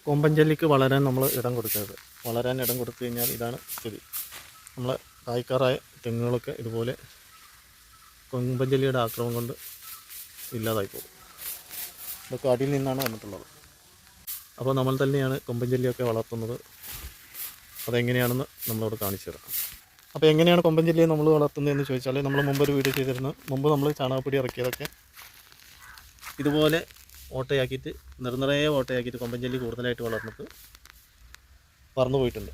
കൊമ്പൻചെല്ലിക്ക് വളരാൻ നമ്മൾ ഇടം കൊടുക്കരുത്. വളരാൻ ഇടം കൊടുത്തു കഴിഞ്ഞാൽ ഇതാണ് സ്ഥിതി. നമ്മളെ കായ്ക്കാറായ തെങ്ങുകളൊക്കെ ഇതുപോലെ കൊമ്പൻചെല്ലിയുടെ ആക്രമണം കൊണ്ട് ഇല്ലാതായി പോകും. ഇതൊക്കെ അടിയിൽ നിന്നാണ് വന്നിട്ടുള്ളത്. അപ്പോൾ നമ്മൾ തന്നെയാണ് കൊമ്പൻചെല്ലിയൊക്കെ വളർത്തുന്നത്. അതെങ്ങനെയാണെന്ന് നമ്മളോട് കാണിച്ചു തരാം. അപ്പോൾ എങ്ങനെയാണ് കൊമ്പൻചെല്ലിയെ നമ്മൾ വളർത്തുന്നതെന്ന് ചോദിച്ചാൽ, നമ്മൾ മുമ്പൊരു വീഡിയോ ചെയ്തിരുന്നു. മുമ്പ് നമ്മൾ ചാണകപ്പൊടി ഇറക്കിയതൊക്കെ ഇതുപോലെ ഓട്ടയാക്കിയിട്ട് നിറനിറയെ ഓട്ടയാക്കിയിട്ട് കൊമ്പൻചെല്ലി കൂടുതലായിട്ട് വളർന്നിട്ട് പറന്നു പോയിട്ടുണ്ട്.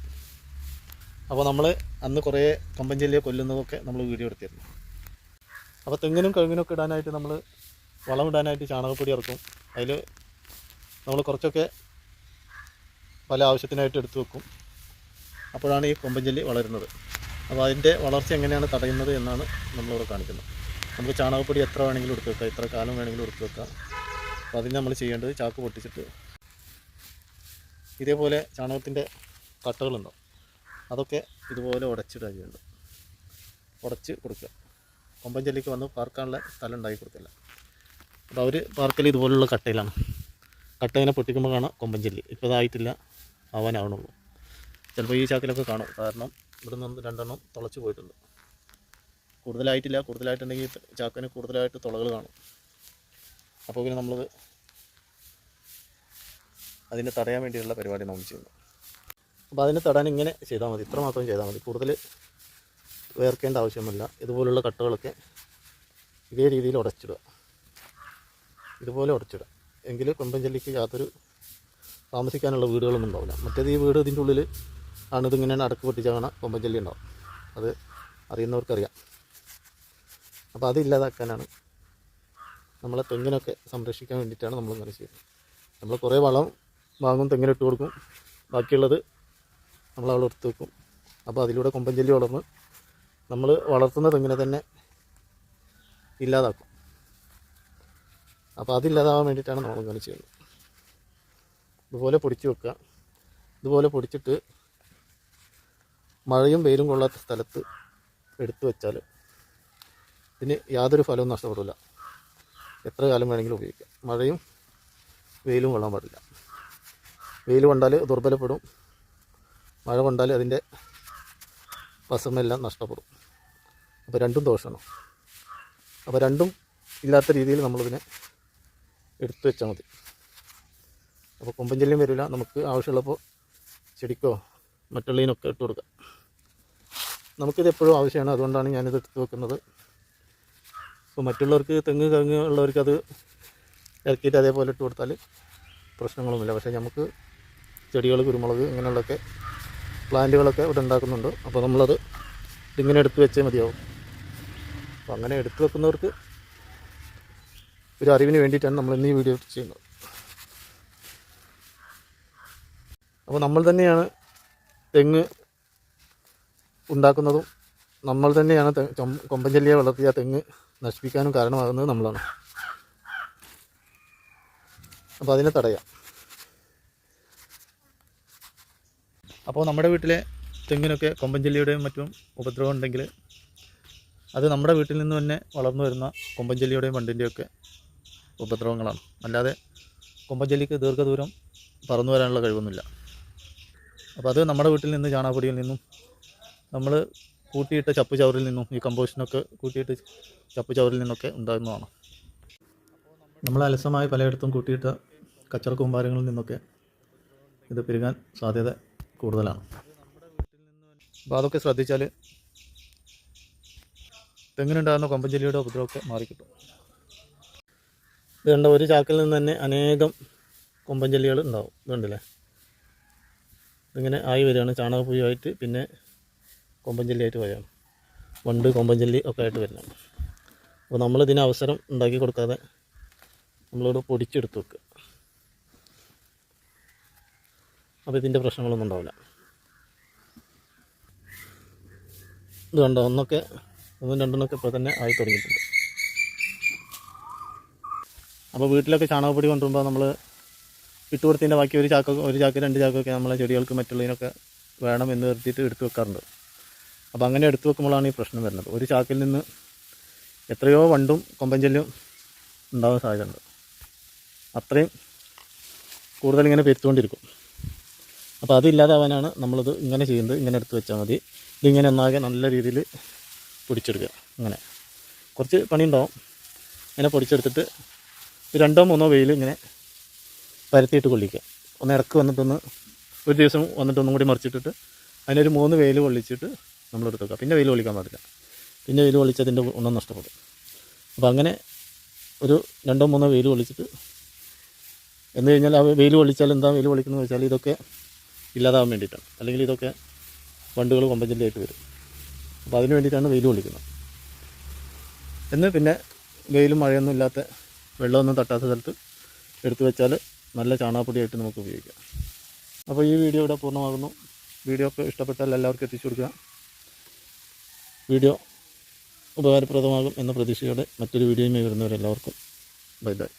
അപ്പോൾ നമ്മൾ അന്ന് കുറേ കൊമ്പൻചെല്ലിയെ കൊല്ലുന്നതൊക്കെ നമ്മൾ വീഡിയോ എടുത്തിരുന്നു. അപ്പോൾ തെങ്ങിനും കഴുങ്ങിനൊക്കെ ഇടാനായിട്ട് നമ്മൾ വളം ഇടാനായിട്ട് ചാണകപ്പൊടി ഇറക്കും. അതിൽ നമ്മൾ കുറച്ചൊക്കെ പല ആവശ്യത്തിനായിട്ട് എടുത്തു വെക്കും. അപ്പോഴാണ് ഈ കൊമ്പൻചെല്ലി വളരുന്നത്. അപ്പോൾ അതിൻ്റെ വളർച്ച എങ്ങനെയാണ് തടയുന്നത് എന്നാണ് നമ്മളിവിടെ കാണിക്കുന്നത്. നമുക്ക് ചാണകപ്പൊടി എത്ര വേണമെങ്കിലും എടുത്ത് വെക്കാം, എത്ര കാലം വേണമെങ്കിലും എടുത്ത് വെക്കാം. അപ്പോൾ അതിന് നമ്മൾ ചെയ്യേണ്ടത് ചാക്ക് പൊട്ടിച്ചിട്ട് ഇതേപോലെ ചാണകത്തിൻ്റെ കട്ടകളുണ്ടാവും, അതൊക്കെ ഇതുപോലെ ഉടച്ചിടുക ചെയ്യേണ്ടത്. ഉടച്ച് കൊടുക്കുക. കൊമ്പൻചെല്ലിക്ക് വന്ന് പാർക്കാനുള്ള സ്ഥലം ഉണ്ടാക്കി കൊടുക്കില്ല. അപ്പോൾ അവർ പാർക്കൽ ഇതുപോലുള്ള കട്ടയിലാണ്. കട്ട ഇങ്ങനെ പൊട്ടിക്കുമ്പോൾ കാണാം കൊമ്പൻചെല്ലി. ഇപ്പോൾ ഇതായിട്ടില്ല, ആവാനാവണുള്ളൂ. ചിലപ്പോൾ ഈ ചാക്കിലൊക്കെ കാണും, കാരണം ഇവിടെ നിന്ന് 2 എണ്ണം തുളച്ച് പോയിട്ടുണ്ട്. കൂടുതലായിട്ടില്ല. കൂടുതലായിട്ടുണ്ടെങ്കിൽ ചാക്കിന് കൂടുതലായിട്ട് തുളകൾ കാണും. അപ്പോൾ പിന്നെ നമ്മളത് അതിനെ തടയാൻ വേണ്ടിയുള്ള പരിപാടി നമ്മൾ ചെയ്യുന്നു. അപ്പോൾ അതിനെ തടയാൻ ഇങ്ങനെ ചെയ്താൽ മതി, ഇത്ര മാത്രം ചെയ്താൽ മതി. കൂടുതൽ വേർക്കേണ്ട ആവശ്യമില്ല. ഇതുപോലുള്ള കട്ടകളൊക്കെ ഇതേ രീതിയിൽ ഉടച്ചിടുക. ഇതുപോലെ ഉടച്ചിടുക. എങ്കിൽ കൊമ്പൻചെല്ലിക്ക് യാതൊരു താമസിക്കാനുള്ള വീടുകളൊന്നും ഉണ്ടാവില്ല. മറ്റേത് ഈ വീട് ഇതിൻ്റെ ഉള്ളിൽ ആണ്, ഇതിങ്ങനെയാണ് അടക്ക് പൊട്ടിച്ചാൽ കൊമ്പൻചെല്ലി ഉണ്ടാവും. അത് അറിയുന്നവർക്കറിയാം. അപ്പോൾ അതില്ലാതാക്കാനാണ്, നമ്മളെ തെങ്ങിനൊക്കെ സംരക്ഷിക്കാൻ വേണ്ടിയിട്ടാണ് നമ്മളിങ്ങനെ ചെയ്യുന്നത്. നമ്മൾ കുറേ വളം വാങ്ങും, തെങ്ങിനിട്ട് കൊടുക്കും, ബാക്കിയുള്ളത് നമ്മളവിടെ എടുത്ത് വെക്കും. അപ്പോൾ അതിലൂടെ കൊമ്പൻചെല്ലി വളർന്ന് നമ്മൾ വളർത്തുന്ന തെങ്ങിനെ തന്നെ ഇല്ലാതാക്കും. അപ്പോൾ അതില്ലാതാവാൻ വേണ്ടിയിട്ടാണ് നമ്മളിങ്ങനെ ചെയ്യുന്നത്. ഇതുപോലെ പൊടിച്ച് വെക്കുക. ഇതുപോലെ പൊടിച്ചിട്ട് മഴയും വെയിലും കൊള്ളാത്ത സ്ഥലത്ത് എടുത്തു വെച്ചാൽ ഇതിന് യാതൊരു ഫലവും നഷ്ടപ്പെടില്ല. എത്ര കാലം വേണമെങ്കിലും ഉപയോഗിക്കാം. മഴയും വെയിലും കൊള്ളാൻ പാടില്ല. വെയിൽ കൊണ്ടാൽ ദുർബലപ്പെടും, മഴ കൊണ്ടാൽ അതിൻ്റെ പസമെല്ലാം നഷ്ടപ്പെടും. അപ്പോൾ രണ്ടും ദോഷമാണ്. അപ്പോൾ രണ്ടും ഇല്ലാത്ത രീതിയിൽ നമ്മളിതിനെ എടുത്തു വെച്ചാൽ മതി. അപ്പോൾ കൊമ്പൻചെല്ലിയും വരില്ല. നമുക്ക് ആവശ്യമുള്ളപ്പോൾ ചെടിക്കോ മറ്റുള്ളതിനൊക്കെ ഇട്ട് കൊടുക്കാം. നമുക്കിത് എപ്പോഴും ആവശ്യമാണ്, അതുകൊണ്ടാണ് ഞാനിത് എടുത്ത് വെക്കുന്നത്. അപ്പോൾ മറ്റുള്ളവർക്ക് തെങ്ങ് കവുങ്ങ് ഉള്ളവർക്ക് അത് ഇറക്കിയിട്ട് അതേപോലെ ഇട്ട് കൊടുത്താൽ പ്രശ്നങ്ങളൊന്നുമില്ല. പക്ഷേ നമുക്ക് ചെടികൾ, കുരുമുളക് ഇങ്ങനെയുള്ളതൊക്കെ പ്ലാന്റുകളൊക്കെ ഇവിടെ ഉണ്ടാക്കുന്നുണ്ട്. അപ്പോൾ നമ്മളത് ഇതിങ്ങനെ എടുത്ത് വെച്ചേ മതിയാവും. അപ്പോൾ അങ്ങനെ എടുത്ത് വെക്കുന്നവർക്ക് ഒരു അറിവിന് വേണ്ടിയിട്ടാണ് നമ്മൾ ഇന്ന് ഈ വീഡിയോ ചെയ്യുന്നത്. അപ്പോൾ നമ്മൾ തന്നെയാണ് തെങ്ങ് ഉണ്ടാക്കുന്നതും നമ്മൾ തന്നെയാണ് കൊമ്പൻചെല്ലിയെ വളർത്തിയ തെങ്ങ് നശിപ്പിക്കാനും കാരണമാകുന്നത് നമ്മളാണ്. അപ്പോൾ അതിനെ തടയാം. അപ്പോൾ നമ്മുടെ വീട്ടിലെ തെങ്ങിനൊക്കെ കൊമ്പൻചെല്ലിയുടെയും മറ്റും ഉപദ്രവം ഉണ്ടെങ്കിൽ അത് നമ്മുടെ വീട്ടിൽ നിന്ന് തന്നെ വളർന്നു വരുന്ന കൊമ്പൻചെല്ലിയുടെയും വണ്ടിൻ്റെയൊക്കെ ഉപദ്രവങ്ങളാണ്. അല്ലാതെ കൊമ്പൻചെല്ലിക്ക് ദീർഘദൂരം പറന്നു വരാനുള്ള കഴിവൊന്നുമില്ല. അപ്പോൾ അത് നമ്മുടെ വീട്ടിൽ നിന്ന് ചാണകപ്പൊടിയിൽ നിന്നും നമ്മൾ കൂട്ടിയിട്ട ചപ്പ് ചവറിൽ നിന്നും ഈ കമ്പോസ്റ്റിനൊക്കെ കൂട്ടിയിട്ട് ചപ്പ് ചവറിൽ നിന്നൊക്കെ ഉണ്ടാകുന്നതാണ്. നമ്മൾ അലസമായി പലയിടത്തും കൂട്ടിയിട്ട കച്ചറ കൂമ്പാരങ്ങളിൽ നിന്നൊക്കെ ഇത് പെരുകാൻ സാധ്യത കൂടുതലാണ്. അപ്പോൾ അതൊക്കെ ശ്രദ്ധിച്ചാൽ തെങ്ങിനുണ്ടാകുന്ന കൊമ്പൻചെല്ലിയുടെ ഉപദ്രവമൊക്കെ മാറിക്കിട്ടും. ഇത് കണ്ട, ഒരു ചാക്കിൽ നിന്ന് തന്നെ അനേകം കൊമ്പൻചെല്ലികൾ ഉണ്ടാവും. ഇതുണ്ടല്ലേ, ഇതിങ്ങനെ ആയി വരികയാണ്. ചാണകപ്പൊടിയായിട്ട് പിന്നെ കൊമ്പൻചെല്ലിയായിട്ട് വരികയാണ്. വണ്ട് കൊമ്പൻചെല്ലി ഒക്കെ ആയിട്ട് വരുന്നതാണ്. അപ്പോൾ നമ്മളിതിന് അവസരം ഉണ്ടാക്കി കൊടുക്കാതെ നമ്മളിവിടെ പൊടിച്ചെടുത്ത് വെക്കുക. അപ്പോൾ ഇതിൻ്റെ പ്രശ്നങ്ങളൊന്നും ഉണ്ടാവില്ല. ഇത് കണ്ടോ, ഒന്നും രണ്ടെണ്ണമൊക്കെ ഇപ്പോൾ തന്നെ ആയി തുടങ്ങിയിട്ടുണ്ട്. അപ്പോൾ വീട്ടിലൊക്കെ ചാണകപ്പൊടി കൊണ്ടുവരുമ്പോൾ നമ്മൾ ഇട്ട് കൊടുത്തതിൻ്റെ ബാക്കി ഒരു ചാക്ക് 2 ചാക്കൊക്കെ നമ്മളെ ചെടികൾക്ക് മറ്റുള്ളതിനൊക്കെ വേണം എന്ന് കരുതിയിട്ട് എടുത്ത് വെക്കാറുണ്ട്. അപ്പോൾ അങ്ങനെ എടുത്ത് വെക്കുമ്പോഴാണ് ഈ പ്രശ്നം വരുന്നത്. ഒരു ചാക്കിൽ നിന്ന് എത്രയോ വണ്ടും കൊമ്പൻചെല്ലിയും ഉണ്ടാകാൻ സാധ്യതയുണ്ട്. അത്രയും കൂടുതൽ ഇങ്ങനെ പെരുത്തുകൊണ്ടിരിക്കും. അപ്പോൾ അതില്ലാതാവാനാണ് നമ്മളിത് ഇങ്ങനെ ചെയ്യുന്നത്. ഇങ്ങനെ എടുത്ത് വെച്ചാൽ മതി. ഇതിങ്ങനെ ഒന്നാകെ നല്ല രീതിയിൽ പൊടിച്ചെടുക്കുക. ഇങ്ങനെ കുറച്ച് പണിയുണ്ടാവും. ഇങ്ങനെ പൊടിച്ചെടുത്തിട്ട് 2 3 വെയിൽ ഇങ്ങനെ പരത്തിയിട്ട് കൊള്ളിക്കുക. ഒന്ന് ഇടക്ക് വന്നിട്ടൊന്ന് ഒരു ദിവസം വന്നിട്ടൊന്നും കൂടി മറിച്ചിട്ടിട്ട് അതിനൊരു 3 വെയിൽ കൊള്ളിച്ചിട്ട് നമ്മളെടുത്ത് വെക്കുക. പിന്നെ വെയിൽ കൊള്ളിക്കാൻ പാടില്ല. പിന്നെ വെയിൽ കൊള്ളിച്ചതിൻ്റെ ഗുണം നഷ്ടപ്പെടും. അപ്പോൾ അങ്ങനെ ഒരു 2 3 വെയിൽ കൊള്ളിച്ചിട്ട് എന്ന് കഴിഞ്ഞാൽ ആ വെയിൽ കൊള്ളിച്ചാൽ എന്താ വെയിൽ കൊള്ളിക്കുന്നത് വെച്ചാൽ ഇതൊക്കെ ഇല്ലാതാവാൻ വേണ്ടിയിട്ടാണ്. അല്ലെങ്കിൽ ഇതൊക്കെ വണ്ടുകൾ കൊമ്പഞ്ചെല്ലിയായിട്ട് വരും. അപ്പോൾ അതിന് വേണ്ടിയിട്ടാണ് വെയിൽ കൊള്ളിക്കുന്നത്. പിന്നെ വെയിലും മഴയൊന്നും ഇല്ലാത്ത വെള്ളമൊന്നും തട്ടാത്ത സ്ഥലത്ത് എടുത്തു വെച്ചാൽ നല്ല ചാണകപ്പൊടിയായിട്ട് നമുക്ക് ഉപയോഗിക്കാം. അപ്പോൾ ഈ വീഡിയോ ഇവിടെ പൂർണ്ണമാകുന്നു. വീഡിയോ ഒക്കെ ഇഷ്ടപ്പെട്ടാൽ എല്ലാവർക്കും എത്തിച്ചു കൊടുക്കുക. വീഡിയോ ഉപകാരപ്രദമാകും എന്ന പ്രതീക്ഷയോടെ മറ്റൊരു വീഡിയോയുമായി വരുന്നവരെല്ലാവർക്കും ബൈ ബൈ.